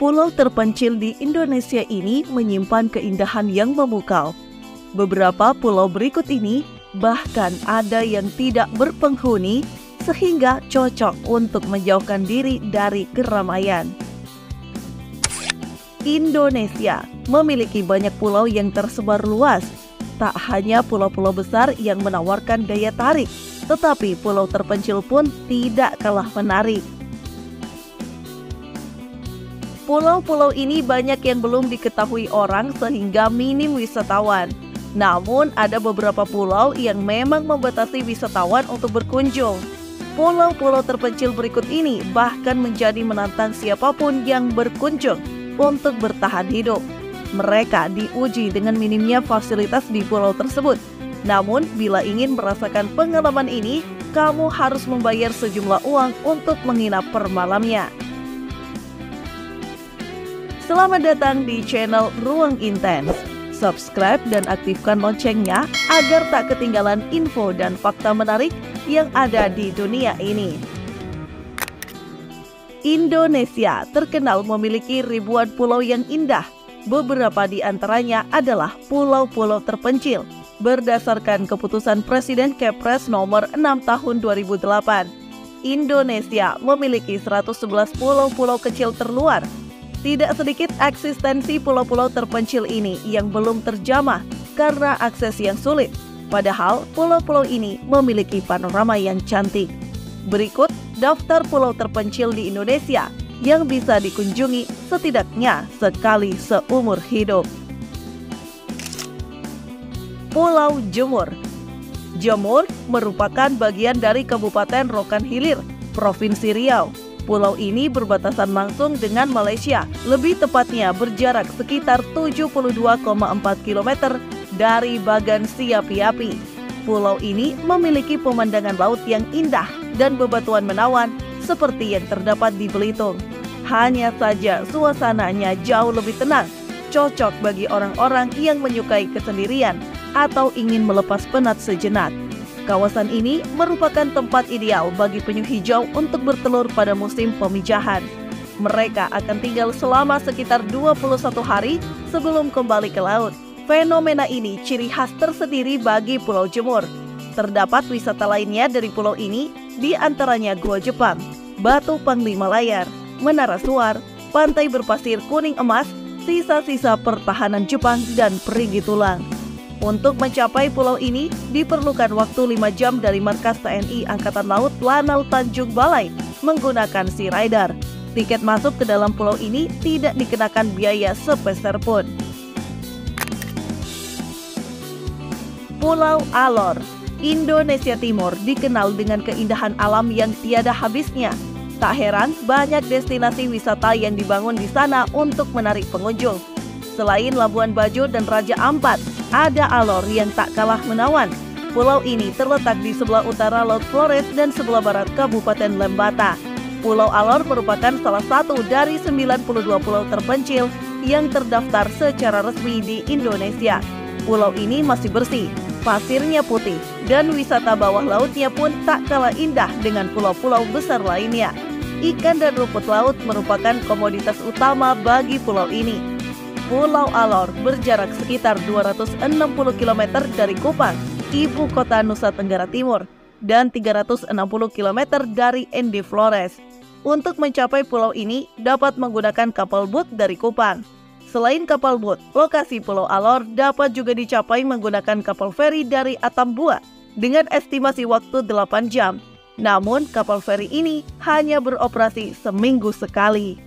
Pulau terpencil di Indonesia ini menyimpan keindahan yang memukau. Beberapa pulau berikut ini bahkan ada yang tidak berpenghuni sehingga cocok untuk menjauhkan diri dari keramaian. Indonesia memiliki banyak pulau yang tersebar luas. Tak hanya pulau-pulau besar yang menawarkan daya tarik, tetapi pulau terpencil pun tidak kalah menarik. Pulau-pulau ini banyak yang belum diketahui orang sehingga minim wisatawan. Namun ada beberapa pulau yang memang membatasi wisatawan untuk berkunjung. Pulau-pulau terpencil berikut ini bahkan menjadi menantang siapapun yang berkunjung untuk bertahan hidup. Mereka diuji dengan minimnya fasilitas di pulau tersebut. Namun bila ingin merasakan pengalaman ini, kamu harus membayar sejumlah uang untuk menginap per malamnya. Selamat datang di channel Ruang Intens. Subscribe dan aktifkan loncengnya agar tak ketinggalan info dan fakta menarik yang ada di dunia ini. Indonesia terkenal memiliki ribuan pulau yang indah. Beberapa di antaranya adalah pulau-pulau terpencil. Berdasarkan keputusan Presiden Kepres nomor 6 tahun 2008, Indonesia memiliki 111 pulau-pulau kecil terluar. Tidak sedikit eksistensi pulau-pulau terpencil ini yang belum terjamah karena akses yang sulit. Padahal pulau-pulau ini memiliki panorama yang cantik. Berikut daftar pulau terpencil di Indonesia yang bisa dikunjungi setidaknya sekali seumur hidup. Pulau Jemur. Jemur merupakan bagian dari Kabupaten Rokan Hilir, Provinsi Riau. Pulau ini berbatasan langsung dengan Malaysia, lebih tepatnya berjarak sekitar 72,4 km dari Bagan Siapi-api. Pulau ini memiliki pemandangan laut yang indah dan bebatuan menawan seperti yang terdapat di Belitung. Hanya saja suasananya jauh lebih tenang, cocok bagi orang-orang yang menyukai kesendirian atau ingin melepas penat sejenak. Kawasan ini merupakan tempat ideal bagi penyu hijau untuk bertelur pada musim pemijahan. Mereka akan tinggal selama sekitar 21 hari sebelum kembali ke laut. Fenomena ini ciri khas tersendiri bagi Pulau Jemur. Terdapat wisata lainnya dari pulau ini, di antaranya Gua Jepang, Batu Panglima Layar, Menara Suar, Pantai Berpasir Kuning Emas, sisa-sisa pertahanan Jepang, dan Perigi Tulang. Untuk mencapai pulau ini, diperlukan waktu 5 jam dari markas TNI Angkatan Laut Lanal Tanjung Balai menggunakan Sea Rider. Tiket masuk ke dalam pulau ini tidak dikenakan biaya sepeser pun. Pulau Alor. Indonesia Timur dikenal dengan keindahan alam yang tiada habisnya. Tak heran banyak destinasi wisata yang dibangun di sana untuk menarik pengunjung. Selain Labuan Bajo dan Raja Ampat, ada Alor yang tak kalah menawan. Pulau ini terletak di sebelah utara Laut Flores dan sebelah barat Kabupaten Lembata. Pulau Alor merupakan salah satu dari 92 pulau terpencil yang terdaftar secara resmi di Indonesia. Pulau ini masih bersih, pasirnya putih, dan wisata bawah lautnya pun tak kalah indah dengan pulau-pulau besar lainnya. Ikan dan rumput laut merupakan komoditas utama bagi pulau ini. Pulau Alor berjarak sekitar 260 km dari Kupang, ibu kota Nusa Tenggara Timur, dan 360 km dari Endi Flores. Untuk mencapai pulau ini, dapat menggunakan kapal boat dari Kupang. Selain kapal boat, lokasi Pulau Alor dapat juga dicapai menggunakan kapal feri dari Atambua dengan estimasi waktu 8 jam. Namun, kapal feri ini hanya beroperasi seminggu sekali.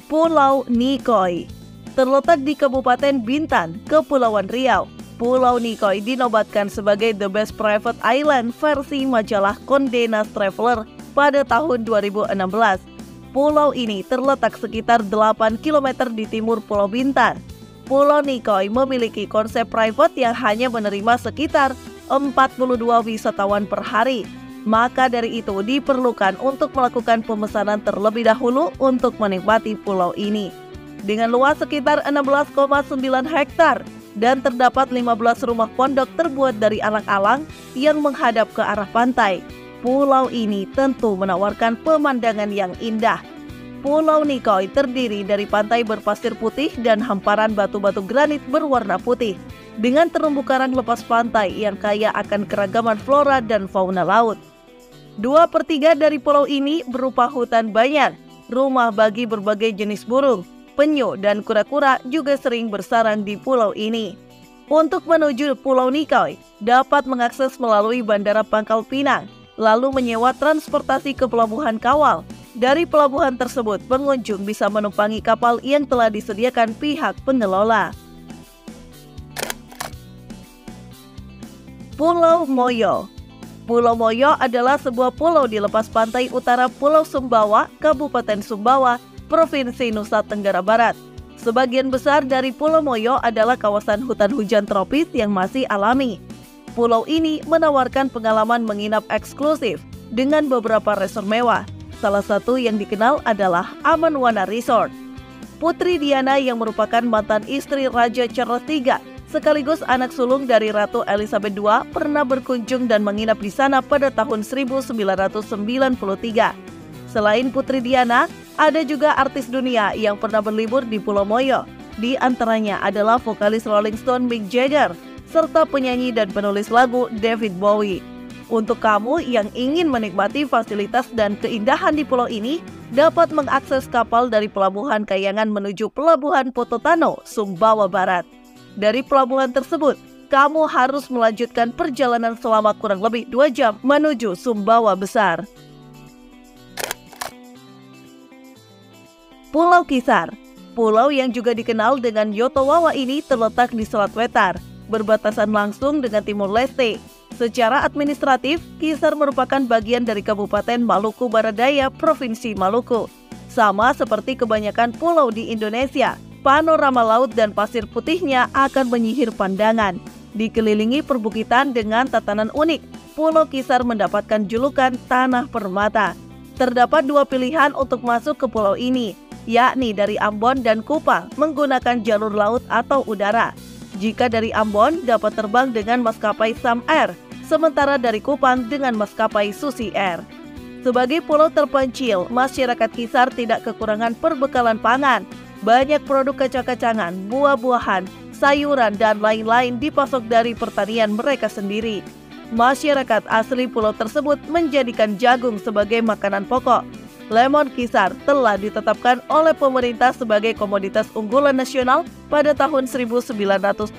Pulau Nikoi. Terletak di Kabupaten Bintan, Kepulauan Riau. Pulau Nikoi dinobatkan sebagai the best private island versi majalah Condé Nast Traveler pada tahun 2016. Pulau ini terletak sekitar 8 km di timur Pulau Bintan. Pulau Nikoi memiliki konsep private yang hanya menerima sekitar 42 wisatawan per hari. Maka dari itu diperlukan untuk melakukan pemesanan terlebih dahulu untuk menikmati pulau ini. Dengan luas sekitar 16,9 hektar dan terdapat 15 rumah pondok terbuat dari alang-alang yang menghadap ke arah pantai. Pulau ini tentu menawarkan pemandangan yang indah. Pulau Nicoy terdiri dari pantai berpasir putih dan hamparan batu-batu granit berwarna putih, dengan terumbu karang lepas pantai yang kaya akan keragaman flora dan fauna laut. 2/3 dari pulau ini berupa hutan banyan, rumah bagi berbagai jenis burung, penyu, dan kura-kura juga sering bersarang di pulau ini. Untuk menuju Pulau Nicoy, dapat mengakses melalui Bandara Pangkal Pinang, lalu menyewa transportasi ke Pelabuhan Kawal. Dari pelabuhan tersebut, pengunjung bisa menumpangi kapal yang telah disediakan pihak pengelola. Pulau Moyo. Pulau Moyo adalah sebuah pulau di lepas pantai utara Pulau Sumbawa, Kabupaten Sumbawa, Provinsi Nusa Tenggara Barat. Sebagian besar dari Pulau Moyo adalah kawasan hutan hujan tropis yang masih alami. Pulau ini menawarkan pengalaman menginap eksklusif dengan beberapa resort mewah. Salah satu yang dikenal adalah Amanwana Resort. Putri Diana yang merupakan mantan istri Raja Charles III sekaligus anak sulung dari Ratu Elizabeth II pernah berkunjung dan menginap di sana pada tahun 1993. Selain Putri Diana, ada juga artis dunia yang pernah berlibur di Pulau Moyo. Di antaranya adalah vokalis Rolling Stone Mick Jagger, serta penyanyi dan penulis lagu David Bowie. Untuk kamu yang ingin menikmati fasilitas dan keindahan di pulau ini, dapat mengakses kapal dari Pelabuhan Kayangan menuju Pelabuhan Pototano, Sumbawa Barat. Dari pelabuhan tersebut, kamu harus melanjutkan perjalanan selama kurang lebih 2 jam menuju Sumbawa Besar. Pulau Kisar. Pulau yang juga dikenal dengan Yotowawa ini terletak di Selat Wetar, berbatasan langsung dengan Timur Leste. Secara administratif, Kisar merupakan bagian dari Kabupaten Maluku Barat Daya, Provinsi Maluku. Sama seperti kebanyakan pulau di Indonesia, panorama laut dan pasir putihnya akan menyihir pandangan. Dikelilingi perbukitan dengan tatanan unik, Pulau Kisar mendapatkan julukan Tanah Permata. Terdapat 2 pilihan untuk masuk ke pulau ini, yakni dari Ambon dan Kupang menggunakan jalur laut atau udara. Jika dari Ambon dapat terbang dengan maskapai Sam Air, sementara dari Kupang dengan maskapai Susi Air. Sebagai pulau terpencil, masyarakat Kisar tidak kekurangan perbekalan pangan. Banyak produk kacang-kacangan, buah-buahan, sayuran, dan lain-lain dipasok dari pertanian mereka sendiri. Masyarakat asli pulau tersebut menjadikan jagung sebagai makanan pokok. Lemon Kisar telah ditetapkan oleh pemerintah sebagai komoditas unggulan nasional pada tahun 1979.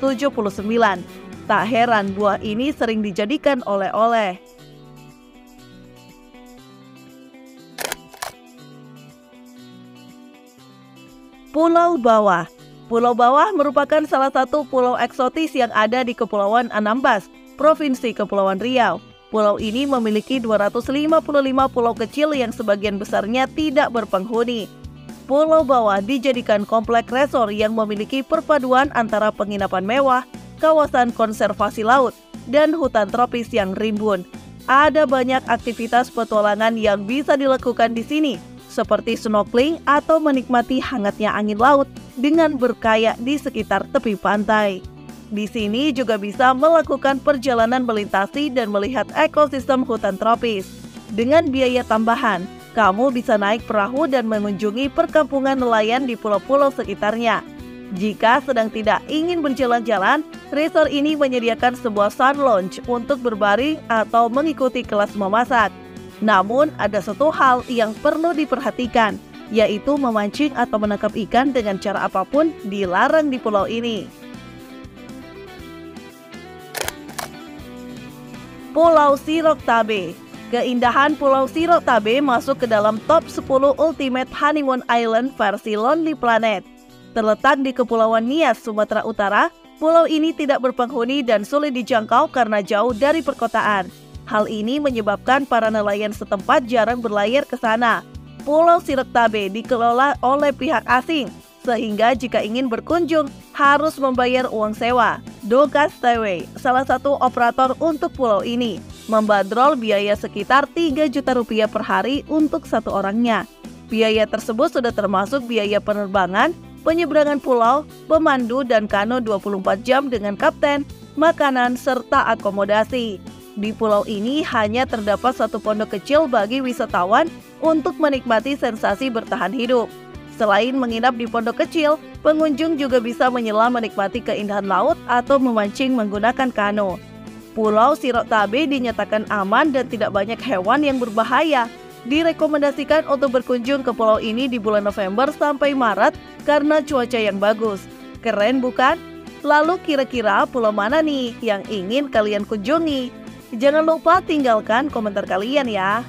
Tak heran buah ini sering dijadikan oleh-oleh. Pulau Bawah. Pulau Bawah merupakan salah satu pulau eksotis yang ada di Kepulauan Anambas, Provinsi Kepulauan Riau. Pulau ini memiliki 255 pulau kecil yang sebagian besarnya tidak berpenghuni. Pulau Bawah dijadikan komplek resor yang memiliki perpaduan antara penginapan mewah, kawasan konservasi laut, dan hutan tropis yang rimbun. Ada banyak aktivitas petualangan yang bisa dilakukan di sini, seperti snorkeling atau menikmati hangatnya angin laut dengan berkayak di sekitar tepi pantai. Di sini juga bisa melakukan perjalanan melintasi dan melihat ekosistem hutan tropis. Dengan biaya tambahan, kamu bisa naik perahu dan mengunjungi perkampungan nelayan di pulau-pulau sekitarnya. Jika sedang tidak ingin berjalan-jalan, resort ini menyediakan sebuah sun lounge untuk berbaring atau mengikuti kelas memasak. Namun, ada satu hal yang perlu diperhatikan, yaitu memancing atau menangkap ikan dengan cara apapun dilarang di pulau ini. Pulau Siroktabe. Keindahan Pulau Siroktabe masuk ke dalam top 10 Ultimate Honeymoon Island versi Lonely Planet. Terletak di Kepulauan Nias, Sumatera Utara, pulau ini tidak berpenghuni dan sulit dijangkau karena jauh dari perkotaan. Hal ini menyebabkan para nelayan setempat jarang berlayar ke sana. Pulau Siroktabe dikelola oleh pihak asing, sehingga jika ingin berkunjung harus membayar uang sewa. Doga Stayaway, salah satu operator untuk pulau ini, membandrol biaya sekitar 3 juta rupiah per hari untuk satu orangnya. Biaya tersebut sudah termasuk biaya penerbangan, penyeberangan pulau, pemandu dan kano 24 jam dengan kapten, makanan, serta akomodasi. Di pulau ini hanya terdapat satu pondok kecil bagi wisatawan untuk menikmati sensasi bertahan hidup. Selain menginap di pondok kecil, pengunjung juga bisa menyelam menikmati keindahan laut atau memancing menggunakan kano. Pulau Sirotabe dinyatakan aman dan tidak banyak hewan yang berbahaya. Direkomendasikan untuk berkunjung ke pulau ini di bulan November sampai Maret karena cuaca yang bagus. Keren bukan? Lalu kira-kira pulau mana nih yang ingin kalian kunjungi? Jangan lupa tinggalkan komentar kalian ya.